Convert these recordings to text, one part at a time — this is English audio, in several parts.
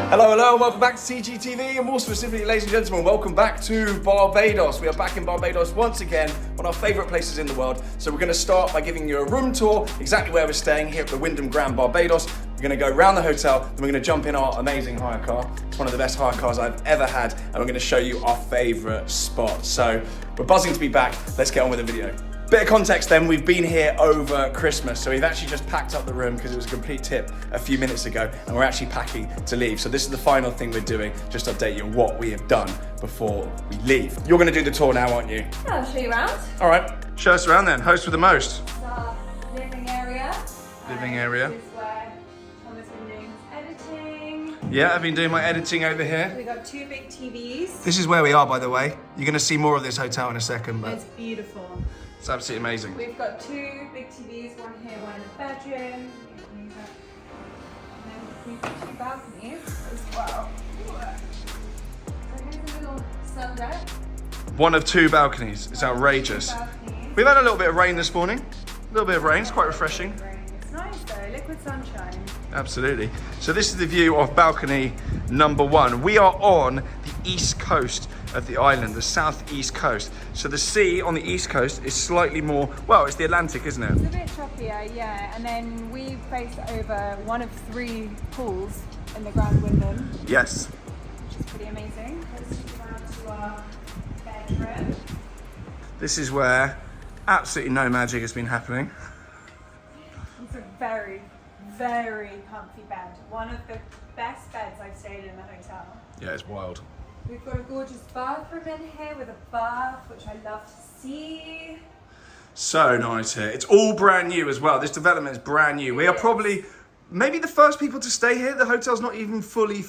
Hello, hello, welcome back to TGTV, and more specifically, ladies and gentlemen, welcome back to Barbados. We are back in Barbados once again, one of our favourite places in the world. So we're going to start by giving you a room tour, exactly where we're staying here at the Wyndham Grand Barbados. We're going to go around the hotel, then we're going to jump in our amazing hire car. It's one of the best hire cars I've ever had, and we're going to show you our favourite spots. So we're buzzing to be back. Let's get on with the video. Bit of context then, we've been here over Christmas, so we've actually just packed up the room because it was a complete tip a few minutes ago, and we're actually packing to leave. So this is the final thing we're doing, just to update you on what we have done before we leave. You're gonna do the tour now, aren't you? I'll show you around. All right, show us around then, host with the most. It's our living area. Living area. This is where Tom has been doing his editing. Yeah, I've been doing my editing over here. We've got two big TVs. This is where we are, by the way. You're gonna see more of this hotel in a second, but It's beautiful. it's absolutely amazing. We've got two big TVs, one here, one in the bedroom. And then we've got two balconies as well. So here's a little sun deck. One of two balconies, it's outrageous. Balconies. We've had a little bit of rain this morning. A little bit of rain, it's quite refreshing. It's nice though, liquid sunshine. Absolutely. So this is the view of balcony number one. We are on the east coast of the island, the southeast coast. So the sea on the east coast is slightly more, well, it's the Atlantic, isn't it? It's a bit choppier, yeah. And then we face over one of three pools in the Grand Wyndham, Yes. which is pretty amazing. Let's go down to our bedroom. This is where absolutely no magic has been happening. It's a very, very comfy bed. One of the best beds I've stayed in the hotel. Yeah, it's wild. We've got a gorgeous bathroom in here with a bath, which I love to see. So nice here. It's all brand new as well. This development is brand new. We are probably maybe the first people to stay here. The hotel's not even fully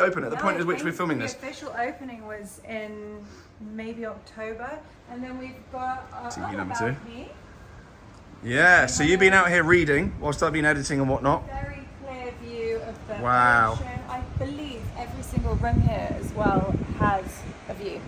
open at the point at which we're filming this. The official opening was in maybe October, and then we've got our TV other number two. balcony. Yeah, so you've been out here reading whilst I've been editing and whatnot. Very clear view of the Wow. ocean. I believe every single room here as well has a view,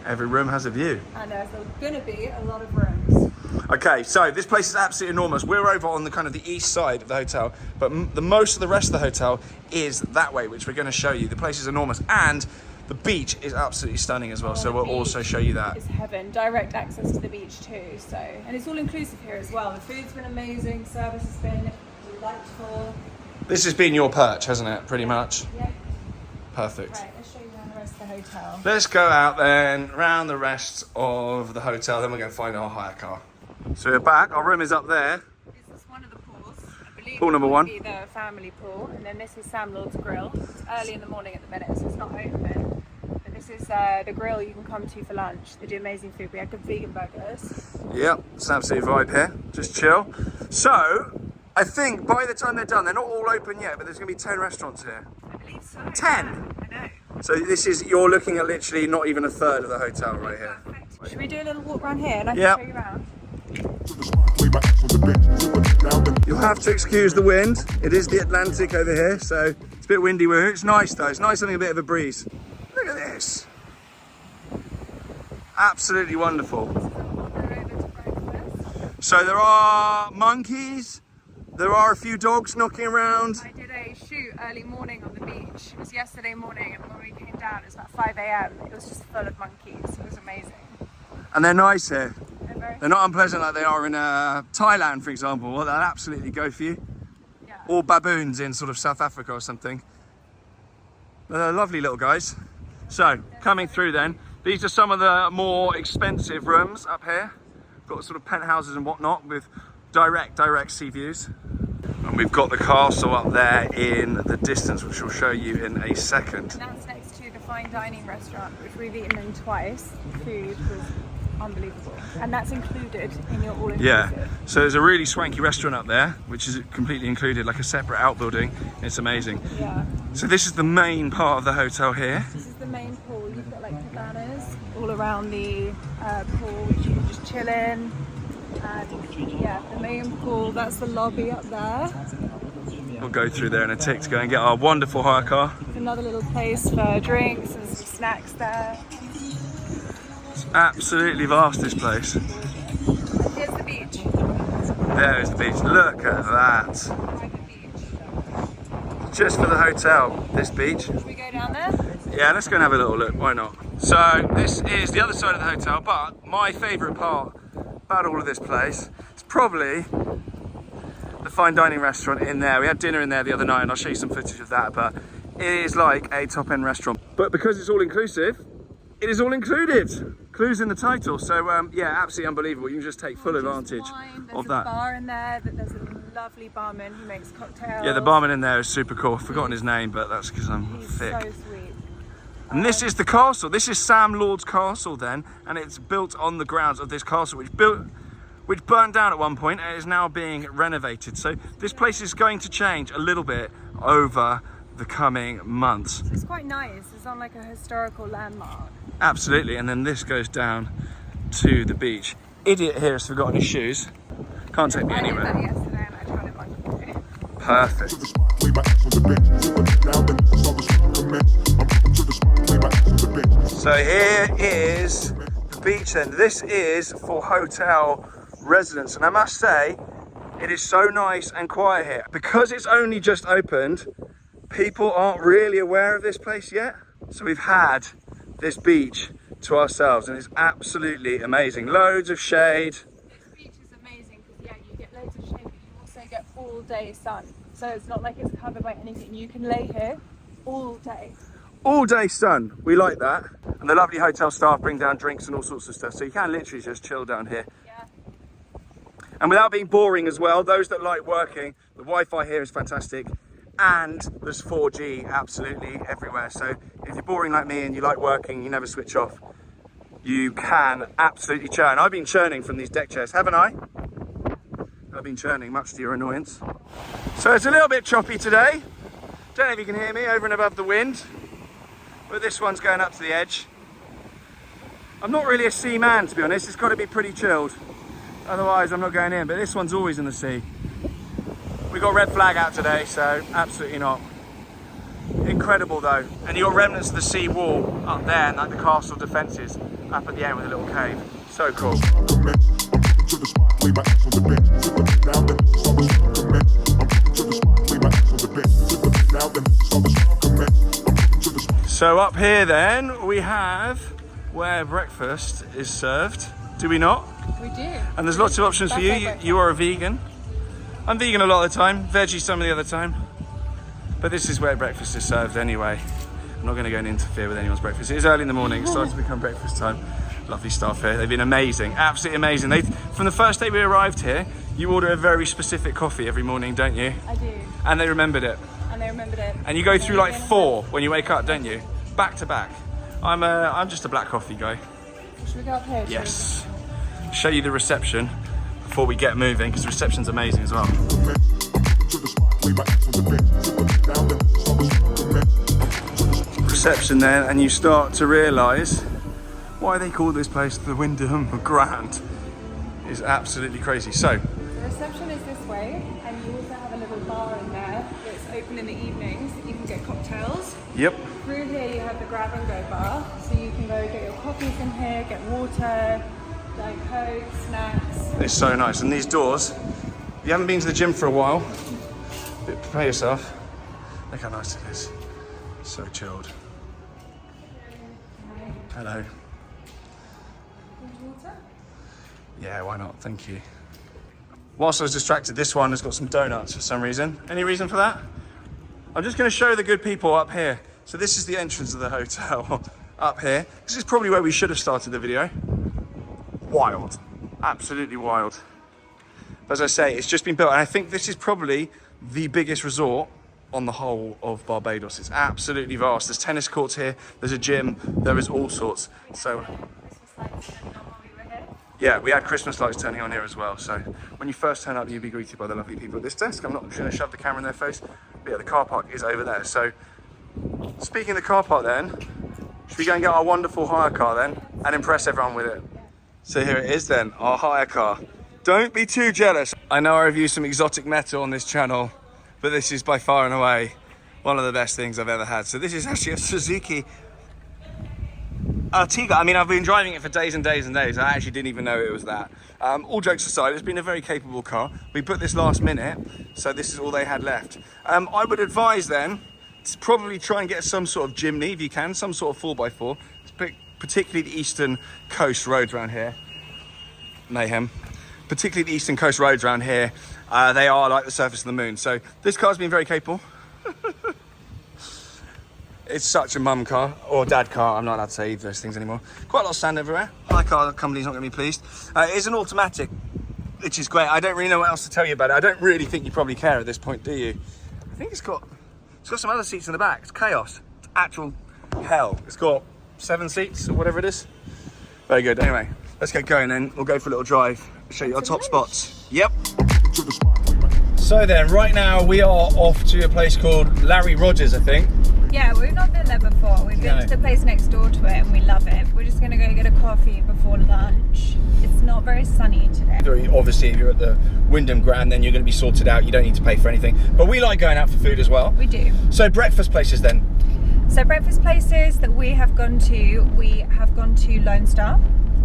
Every room has a view. and there's going to be a lot of rooms. Okay, so this place is absolutely enormous. We're over on the kind of the east side of the hotel, but the most of the rest of the hotel is that way, which we're going to show you. The place is enormous, and the beach is absolutely stunning as well. So we'll also show you that. It's heaven. Direct access to the beach too. So, and it's all inclusive here as well. The food's been amazing. Service has been delightful. This has been your perch, hasn't it? Pretty much. Yeah. Perfect. Right. Let's show you around the rest of the hotel. Let's go out then, around the rest of the hotel, then we're going to find our hire car. So we're back. Our room is up there. This is one of the pools. I believe Pool number it would one. be the family pool, and then this is Sam Lord's Grill. It's early in the morning at the minute, so it's not open. But this is the grill you can come to for lunch. They do amazing food. We had good vegan burgers. Yep, it's an absolute vibe here. Just chill. So, I think by the time they're done, they're not all open yet, but there's going to be 10 restaurants here. I believe so. 10? I know. So this is, you're looking at literally not even a third of the hotel right here. Perfect. Should we do a little walk around here and I can Yep. show you around? You'll have to excuse the wind. It is the Atlantic over here, so it's a bit windy. It's nice though. It's nice having a bit of a breeze. Look at this. Absolutely wonderful. We're over to breakfast. So there are monkeys. There are a few dogs knocking around. I did a shoot early morning on the beach. It was yesterday morning, and when we came down, it was about 5 a.m. It was just full of monkeys. It was amazing. And they're nice here. They're very They're not unpleasant like they are in Thailand, for example. Well, they'll absolutely go for you. yeah. Or baboons in sort of South Africa or something. They're lovely little guys. So, coming through then, these are some of the more expensive rooms up here. Got sort of penthouses and whatnot with direct sea views. And we've got the castle up there in the distance, which we'll show you in a second. And that's next to the fine dining restaurant, which we've eaten in twice. The food was unbelievable, and that's included in your all-inclusive. Yeah, so there's a really swanky restaurant up there, which is completely included, like a separate outbuilding. It's amazing. Yeah. So this is the main part of the hotel here. This is the main pool. You've got like cabanas all around the pool, which you can just chill in. And yeah, the main pool. That's the lobby up there. We'll go through there in a tick to go and get our wonderful hire car. There's another little place for drinks and some snacks there. It's absolutely vast, this place. Here's the beach. There is the beach. Look at that. Private beach. just for the hotel, this beach. Should we go down there? Yeah, let's go and have a little look, why not? So this is the other side of the hotel, but my favourite part about all of this place is probably the fine dining restaurant in there. We had dinner in there the other night and I'll show you some footage of that, but it is like a top-end restaurant. But because it's all inclusive, it is all included. Clues in the title, so yeah, absolutely unbelievable. You can just take full advantage of that. There's a bar in there, there's a lovely barman who makes cocktails. Yeah, the barman in there is super cool. I've forgotten his name, but that's because I'm He's thick. so sweet. And this is the castle. This is Sam Lord's castle then, and it's built on the grounds of this castle, which burnt down at one point and is now being renovated. So this place is going to change a little bit over the coming months. It's quite nice. It's on like a historical landmark. Absolutely, and then this goes down to the beach. Idiot here has forgotten his shoes. Can't take me I did that anywhere. yesterday and I tried it on you. Perfect. So here is the beach then. This is for hotel residents, and I must say, it is so nice and quiet here. Because it's only just opened, people aren't really aware of this place yet. So we've had this beach to ourselves and it's absolutely amazing. Loads of shade. This beach is amazing because yeah, you get loads of shade, but you also get all day sun. So it's not like it's covered by anything. You can lay here all day. All day sun, we like that. And the lovely hotel staff bring down drinks and all sorts of stuff. So you can literally just chill down here. Yeah. And without being boring as well, those that like working, the Wi-Fi here is fantastic. And there's 4G absolutely everywhere. So if you're boring like me and you like working, you never switch off, you can absolutely churn. I've been churning from these deck chairs, haven't I? I've been churning, much to your annoyance. So it's a little bit choppy today. Don't know if you can hear me over and above the wind, but this one's going up to the edge. I'm not really a sea man, to be honest. It's got to be pretty chilled. Otherwise, I'm not going in, but this one's always in the sea. We got red flag out today, so absolutely not. Incredible though. And you got remnants of the sea wall up there, and like the castle defences up at the end with a little cave. So cool. So up here then, we have where breakfast is served. Do we not? We do. And there's lots of options for you. You are a vegan. I'm vegan a lot of the time, veggie some of the other time. But this is where breakfast is served anyway. I'm not going to go and interfere with anyone's breakfast. It is early in the morning, it's starting to become breakfast time. Lovely staff here, they've been amazing, absolutely amazing. From the first day we arrived here, you order a very specific coffee every morning, don't you? I do. And they remembered it. And they remembered it. And you go through like 4 when you wake up, don't you? Back to back. I'm just a black coffee guy. Should we go up here? Yes. Show you the reception before we get moving, because the reception's amazing as well. Reception then, and you start to realise why they call this place the Wyndham Grand. Is absolutely crazy. So the reception is this way, and you also have a little bar in there that's open in the evenings. You can get cocktails. yep, Through here you have the grab and go bar, so you can go get your coffees in here, get water, like Coke, snacks. it's so nice. And these doors, if you haven't been to the gym for a while, prepare yourself. Look how nice it is. So chilled. Hello. Water? Yeah, why not? Thank you. Whilst I was distracted, this one has got some donuts for some reason. Any reason for that? I'm just going to show the good people up here. So this is the entrance of the hotel up here. This is probably where we should have started the video. Wild. Absolutely wild. As I say, it's just been built, and I think this is probably the biggest resort on the whole of Barbados. It's absolutely vast. There's tennis courts here, there's a gym, there is all sorts. So yeah, we had Christmas lights turning on here as well. So when you first turn up, you'll be greeted by the lovely people at this desk. I'm not going to shove the camera in their face, but yeah, the car park is over there. So speaking of the car park then, should we go and get our wonderful hire car then and impress everyone with it? So here it is then, our hire car. Don't be too jealous. I know I review some exotic metal on this channel, but this is by far and away one of the best things I've ever had. So this is actually a Suzuki Ertiga, I mean, I've been driving it for days and days and days. I actually didn't even know it was that. All jokes aside, it's been a very capable car. We put this last minute, so this is all they had left. I would advise then to probably try and get some sort of Jimny, if you can, some sort of 4x4, particularly the Eastern Coast roads around here. Mayhem. Particularly the Eastern Coast roads around here. They are like the surface of the moon. So this car's been very capable. It's such a mum car, or dad car, I'm not allowed to say either of those things anymore. Quite a lot of sand everywhere. My car company's not going to be pleased. It is an automatic, which is great. I don't really know what else to tell you about it. I don't really think you probably care at this point, do you? I think it's got some other seats in the back. It's chaos. It's actual hell. It's got 7 seats or whatever it is. Very good. Anyway, let's get going then. We'll go for a little drive, show you our top spots. Yep. So then, right now we are off to a place called Larry Rogers, I think. Yeah, we've not been there before. We've been to the place next door to it and we love it. We're just going to go get a coffee before lunch. It's not very sunny today. Obviously, if you're at the Wyndham Grand, then you're going to be sorted out. You don't need to pay for anything. But we like going out for food as well. We do. So breakfast places then? So breakfast places that we have gone to Lone Star.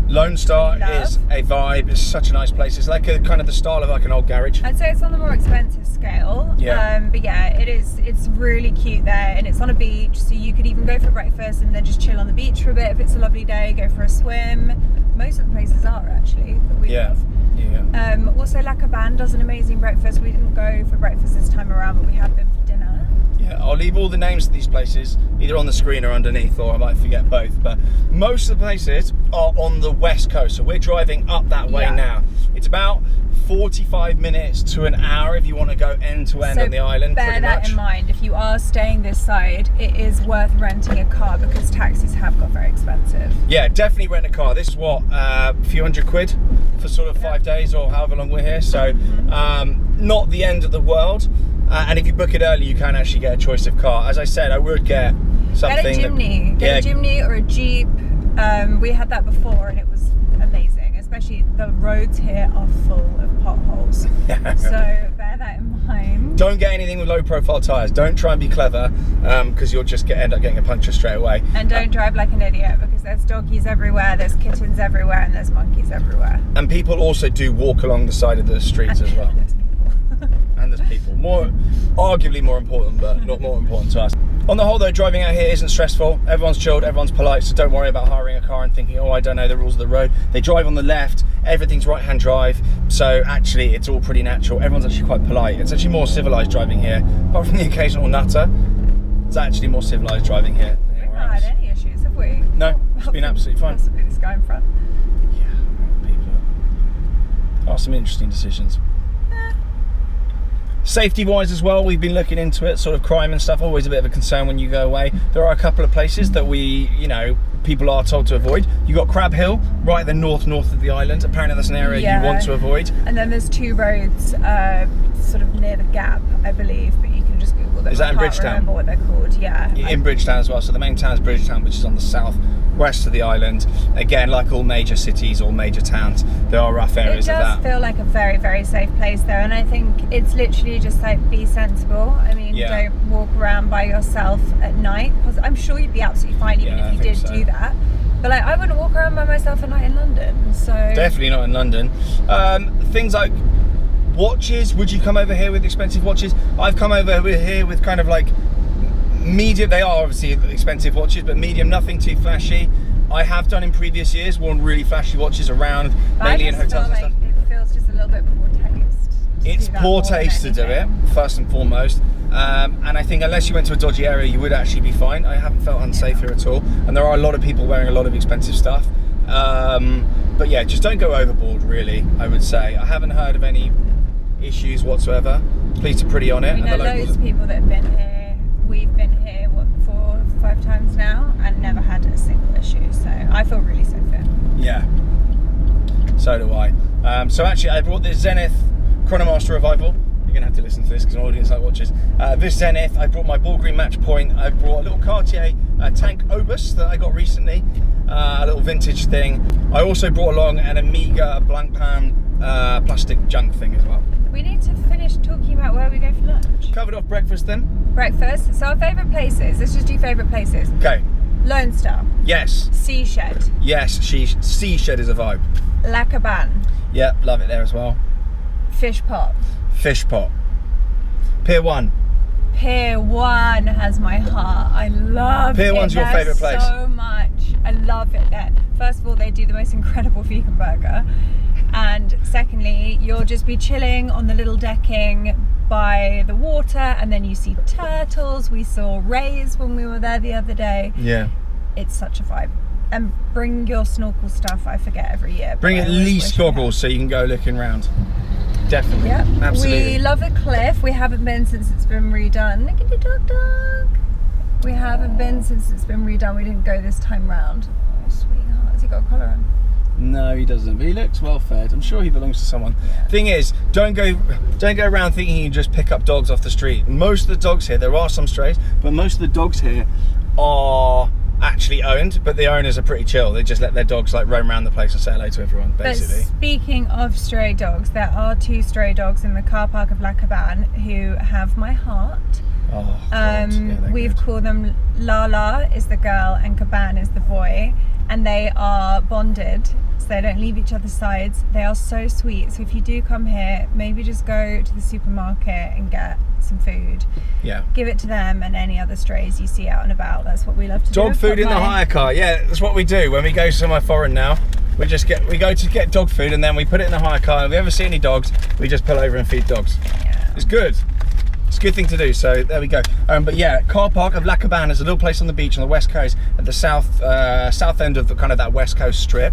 Lone Star is a vibe. It's such a nice place. It's like a kind of the style of like an old garage. I'd say it's on the more expensive scale. Yeah. But yeah, it is. It's really cute there, and it's on a beach, so you could even go for breakfast and then just chill on the beach for a bit if it's a lovely day. Go for a swim. Most of the places are actually that we love. Yeah. Also, La Cabane does an amazing breakfast. We didn't go for breakfast this time around, but we have been for dinner. Yeah, I'll leave all the names of these places either on the screen or underneath, or I might forget both. But most of the places are on the west coast, so we're driving up that way now. It's about 45 minutes to an hour if you want to go end to end on the island. Bear that in mind. If you are staying this side, it is worth renting a car because taxis have got very expensive. Yeah, definitely rent a car. This is what, a few £100 for sort of 5 days or however long we're here. So not the end of the world. And if you book it early, you can actually get a choice of car. As I said, I would get something. Get a Jimny. Get a Jimny or a Jeep. We had that before and it was amazing. Especially the roads here are full of potholes. So bear that in mind. Don't get anything with low profile tyres. Don't try and be clever because you'll just end up getting a puncture straight away. And don't drive like an idiot because there's doggies everywhere, there's kittens everywhere and there's monkeys everywhere. And people also do walk along the side of the streets as well. And there's people. Arguably more important, but not more important to us. On the whole though, driving out here isn't stressful. Everyone's chilled, everyone's polite, so don't worry about hiring a car and thinking, oh, I don't know the rules of the road. They drive on the left, everything's right-hand drive, so actually it's all pretty natural. Everyone's actually quite polite. It's actually more civilised driving here. Apart from the occasional nutter, it's actually more civilised driving here. We've not had any issues, have we? No, it's been absolutely fine. Possibly this guy in front. Yeah, people are some interesting decisions. Safety wise as well, we've been looking into it, sort of crime and stuff, always a bit of a concern when you go away. There are a couple of places that people are told to avoid. You've got Crab Hill, right at the north of the island. Apparently that's an area you want to avoid. And then there's 2 roads sort of near the gap, I believe, but you can just Google them. Is that in Bridgetown? I can't remember what they're called, yeah. In Bridgetown as well, so the main town is Bridgetown, which is on the southwest of the island. Again, like all major cities or major towns, there are rough areas of that. It does feel like a very, very safe place though, and I think it's literally just like be sensible. I mean, don't walk around by yourself at night. I'm sure you'd be absolutely fine even if you did do that. But like, I wouldn't walk around by myself at night in London, so... Definitely not in London. Things like watches, would you come over here with expensive watches? I've come over here with kind of like medium, they are obviously expensive watches, but medium, nothing too flashy. I have done in previous years, worn really flashy watches around, mainly in hotels and stuff. It feels just a little bit poor taste. It's poor taste to do it, first and foremost. And I think unless you went to a dodgy area, you would actually be fine. I haven't felt unsafe here at all. And there are a lot of people wearing a lot of expensive stuff. But yeah, just don't go overboard, really, I would say. I haven't heard of any issues whatsoever. Police are pretty on it. We know loads of people that have been here. We've been here, 4 or 5 times now, and never had a single issue. So I feel really safe here. Yeah, so do I. So actually, I brought this Zenith Chronomaster Revival. You're gonna have to listen to this because an audience like watches. This Zenith, I brought my Ball Green Match Point. I brought a little Cartier Tank Obus that I got recently, a little vintage thing. I also brought along an Amiga Blancpain plastic junk thing as well. We need to finish talking about where we go for lunch. Covered off breakfast then? Breakfast. So our favourite places. Let's just do favourite places. Okay. Lone Star. Yes. Seashed. Yes, Seashed is a vibe. La Cabane. Yeah, love it there as well. Fish Pot. Fish Pot. Pier 1. Pier 1 has my heart. I love Pier it 1's your favourite place? So much. I love it there. First of all, they do the most incredible vegan burger. And secondly, you'll just be chilling on the little decking by the water, and then you see turtles. We saw rays when we were there the other day. Yeah. It's such a vibe. And bring your snorkel stuff. I forget every year. Bring at least goggles so you can go looking around. Definitely. Yep. Absolutely. We love the cliff. We haven't been since it's been redone. Look at the dog. We haven't been since it's been redone. We didn't go this time round. Oh, sweetheart. Has he got a collar on? No, he doesn't. But he looks well fed. I'm sure he belongs to someone. Yeah. Thing is, don't go around thinking you can just pick up dogs off the street. Most of the dogs here, there are some strays, but most of the dogs here are actually owned, but the owners are pretty chill. They just let their dogs like roam around the place and say hello to everyone, basically. But speaking of stray dogs, there are 2 stray dogs in the car park of La Cabane who have my heart. Oh, God. Yeah, we've called them Lala is the girl and Cabane is the boy, and they are bonded, so they don't leave each other's sides. They are so sweet. So if you do come here, maybe just go to the supermarket and get some food. Yeah. Give it to them and any other strays you see out and about. That's what we love to do. Dog food in the hire car. Yeah, that's what we do when we go somewhere foreign now. We go to get dog food and then we put it in the hire car. And if we ever see any dogs, we just pull over and feed dogs. Yeah. It's good. It's a good thing to do, so there we go. But yeah, car park of La Cabane is a little place on the beach on the west coast, at the south end of the, kind of that west coast strip.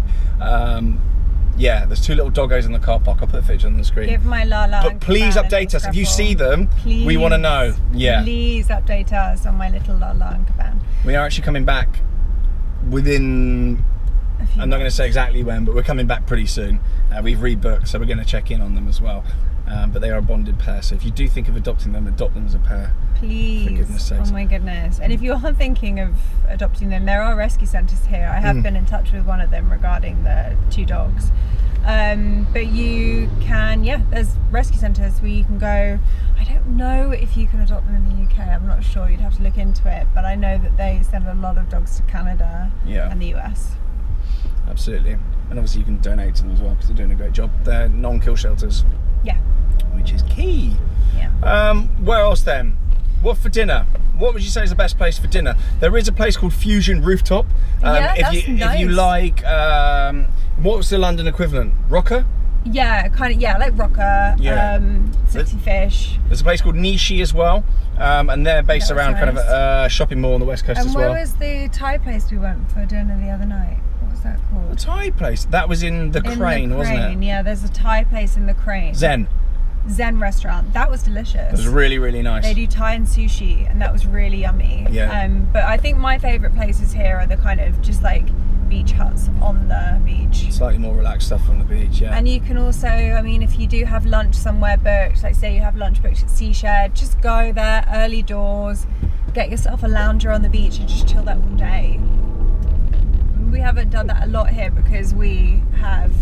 Yeah, there's 2 little doggos in the car park. I'll put a picture on the screen. Give my Lala. But please update us if you see them. Please, we want to know. Yeah. Please update us on my little Lala and Cabane. We are actually coming back within. I'm not going to say exactly when, but we're coming back pretty soon. We've rebooked, so we're going to check in on them as well. But they are a bonded pair, so if you do think of adopting them, adopt them as a pair. Please. For goodness sakes. Oh my goodness. And if you are thinking of adopting them, there are rescue centres here. I have been in touch with one of them regarding the 2 dogs. But you can, there's rescue centres where you can go. I don't know if you can adopt them in the UK. I'm not sure. You'd have to look into it. But I know that they send a lot of dogs to Canada and the US. Absolutely. And obviously you can donate to them as well because they're doing a great job. They're non-kill shelters. Yeah. Which is key. Yeah. Where else then? What for dinner? What would you say is the best place for dinner? There is a place called Fusion Rooftop. That's nice. If you like, what was the London equivalent? Rocker? Yeah, kind of. Yeah, like Rocker. Yeah. Sexy Fish. There's a place called Nishi as well, and they're based around kind of a shopping mall on the west coast as well. And where was the Thai place we went for dinner the other night? What was that called? The Thai place? That was in the Crane, wasn't it? Yeah, there's a Thai place in the Crane. Zen restaurant. That was delicious. It was really, really nice. They do Thai and sushi, and that was really yummy. Yeah. But I think my favourite places here are the kind of just like beach huts on the beach. Slightly more relaxed stuff on the beach, yeah. And you can also, I mean, if you do have lunch somewhere booked, like say you have lunch booked at Seashed, just go there early doors, get yourself a lounger on the beach and just chill there all day. We haven't done that a lot here because we have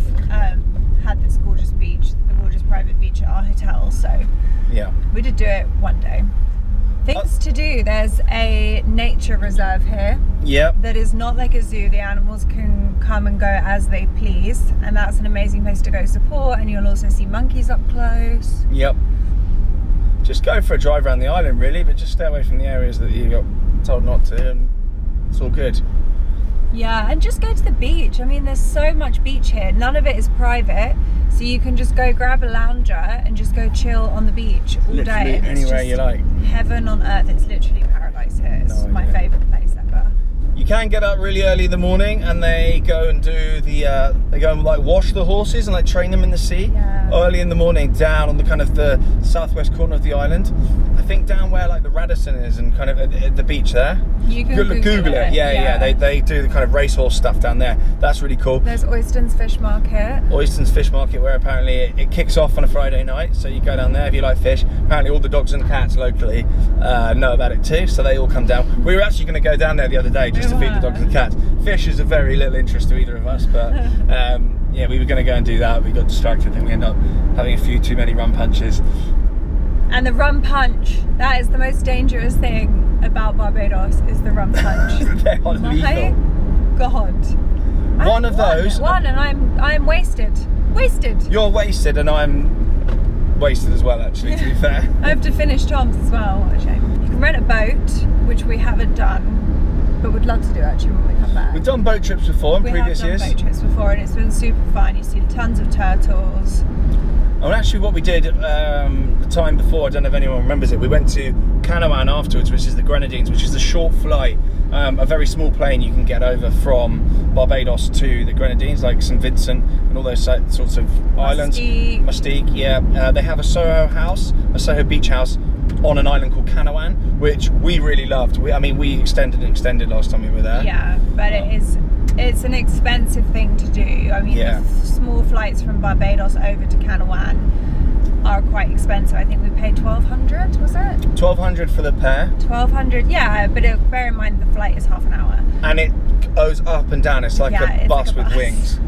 had this gorgeous beach, the gorgeous private beach at our hotel, so yeah, we did do it one day. Things to do, there's a nature reserve here. Yep. That is not like a zoo. The animals can come and go as they please, and that's an amazing place to go support, and you'll also see monkeys up close. Yep. Just go for a drive around the island really, but just stay away from the areas that you got told not to, and it's all good. Yeah, and just go to the beach. I mean, there's so much beach here. None of it is private, so you can just go grab a lounger and just go chill on the beach all literally day. And anywhere you like. Heaven on earth. It's literally paradise here. It's my favourite place ever. You can get up really early in the morning, and they go and do the they go and like wash the horses and like train them in the sea early in the morning down on the kind of the southwest corner of the island. I think down where like the Radisson is and kind of at the beach there. You can Google it. Yeah. They do the kind of racehorse stuff down there. That's really cool. There's Oyston's Fish Market. Oyston's Fish Market, where apparently it kicks off on a Friday night, so you go down there if you like fish. Apparently all the dogs and cats locally know about it too, so they all come down. We were actually going to go down there the other day just to feed the dogs and cats. Fish is of very little interest to either of us, but yeah, we were going to go and do that. We got distracted and we ended up having a few too many rum punches. And the rum punch, that is the most dangerous thing about Barbados is the rum punch. They're My lethal. God. One of those. One, and I'm wasted. Wasted. You're wasted, and I'm wasted as well, actually, to be fair. I have to finish Tom's as well. What a shame. You can rent a boat, which we haven't done, but would love to do actually when we come back. We've done boat trips before in previous years. We have done boat trips before, and it's been super fun. You see tons of turtles. And actually what we did the time before, I don't know if anyone remembers it, we went to Canouan afterwards, which is the Grenadines, which is a short flight, a very small plane you can get over from Barbados to the Grenadines, like St Vincent and all those sorts of islands. Mustique, yeah. They have a Soho beach house on an island called Canouan, which we really loved. We extended last time we were there. Yeah, but it's an expensive thing to do. The small flights from Barbados over to Canouan are quite expensive. I think we paid $1,200, was it? $1,200 for the pair. $1,200, yeah, but bear in mind the flight is half an hour. And it goes up and down. It's like a bus with wings.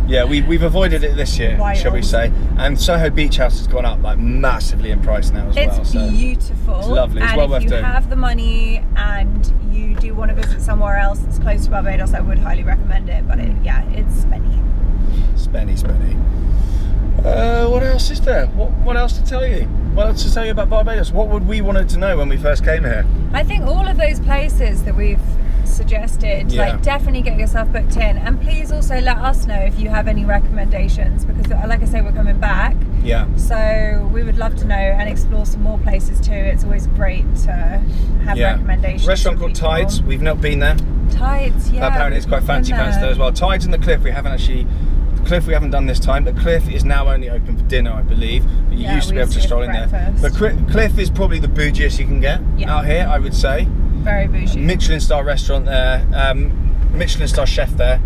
Yeah, we've avoided it this year, shall we say. And Soho Beach House has gone up like massively in price now as well. It's beautiful. It's lovely. It's and well worth doing. If you have the money and you do want to visit somewhere else that's close to Barbados, I would highly recommend it. But it's spenny. Spenny. What else is there? What else to tell you? What else to tell you about Barbados? What would we wanted to know when we first came here? I think all of those places that we've suggested, like definitely get yourself booked in, and please also let us know if you have any recommendations, because like I say, we're coming back. Yeah. So we would love to know and explore some more places too. It's always great to have recommendations. A restaurant called Tides. We've not been there. Tides, yeah. Apparently it's quite fancy there as well. Tides and the Cliff. We haven't done this time. The Cliff is now only open for dinner, I believe. But you used to be able to stroll in there. But Cliff is probably the bougiest you can get out here, I would say. Very bougie. Michelin star restaurant there, Michelin star chef there,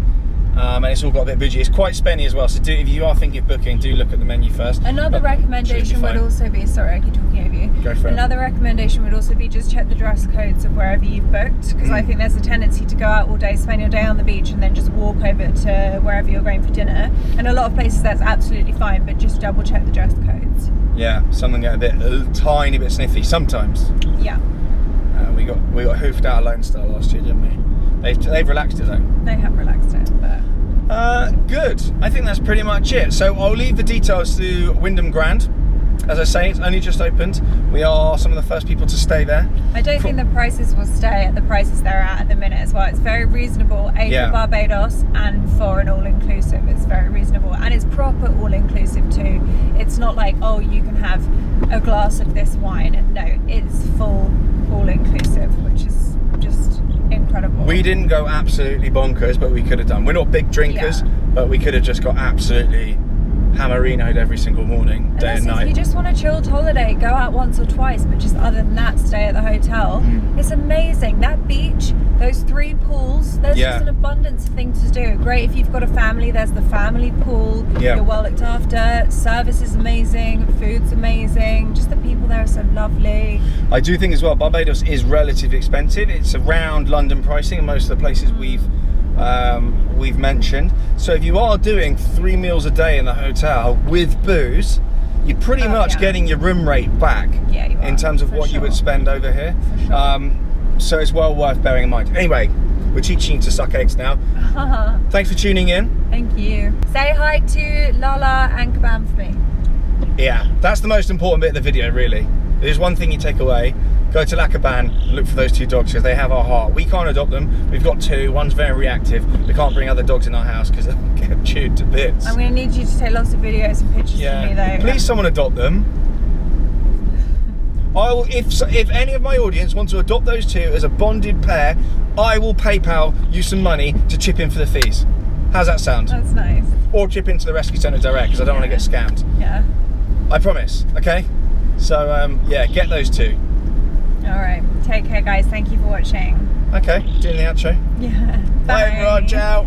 and it's all got a bit bougie. It's quite spenny as well, so if you are thinking of booking, do look at the menu first. Another recommendation would also be, sorry I keep talking over you. Go for it. Another recommendation would also be just check the dress codes of wherever you've booked, because I think there's a tendency to go out all day, spend your day on the beach, and then just walk over to wherever you're going for dinner. And a lot of places that's absolutely fine, but just double check the dress codes. Yeah, some get a tiny bit sniffy sometimes. Yeah. We got hoofed out of Lone Star last year, didn't we? They've relaxed it though. They have relaxed it, but good. I think that's pretty much it. So I'll leave the details to Wyndham Grand. As I say, it's only just opened. We are some of the first people to stay there. I don't think the prices will stay at the prices they're at the minute as well. It's very reasonable, for Barbados and for an all-inclusive. It's very reasonable, and it's proper all-inclusive too. It's not like, oh, you can have a glass of this wine. No, it's full all-inclusive, which is just incredible. We didn't go absolutely bonkers, but we could have done. We're not big drinkers, but we could have just got absolutely hammerinoed every single morning, day and night. If you just want a chilled holiday, go out once or twice, but just other than that, stay at the hotel. It's amazing. That beach, those 3 pools, there's just an abundance of things to do. Great if you've got a family, there's the family pool. You're well looked after. Service is amazing. Food's amazing. Just the people there are so lovely. I do think as well, Barbados is relatively expensive. It's around London pricing in most of the places we've mentioned. So if you are doing 3 meals a day in the hotel with booze, you're pretty much getting your room rate back in terms of what you would spend over here. So it's well worth bearing in mind. Anyway, we're teaching you to suck eggs now. Thanks for tuning in. Thank you. Say hi to Lala and Kabam for me. Yeah, that's the most important bit of the video, really. There's one thing you take away. Go to Lakaban and look for those 2 dogs because they have our heart. We can't adopt them. We've got 2. One's very reactive. We can't bring other dogs in our house because they'll get chewed to bits. I'm going to need you to take lots of videos and pictures for me though. Please someone adopt them. I will, if any of my audience want to adopt those 2 as a bonded pair, I will PayPal you some money to chip in for the fees. How's that sound? That's nice. Or chip into the rescue centre direct because I don't want to get scammed. Yeah. I promise, okay? So, get those 2. Alright, take care guys, thank you for watching. Okay, doing the outro. Yeah. Bye, Roger.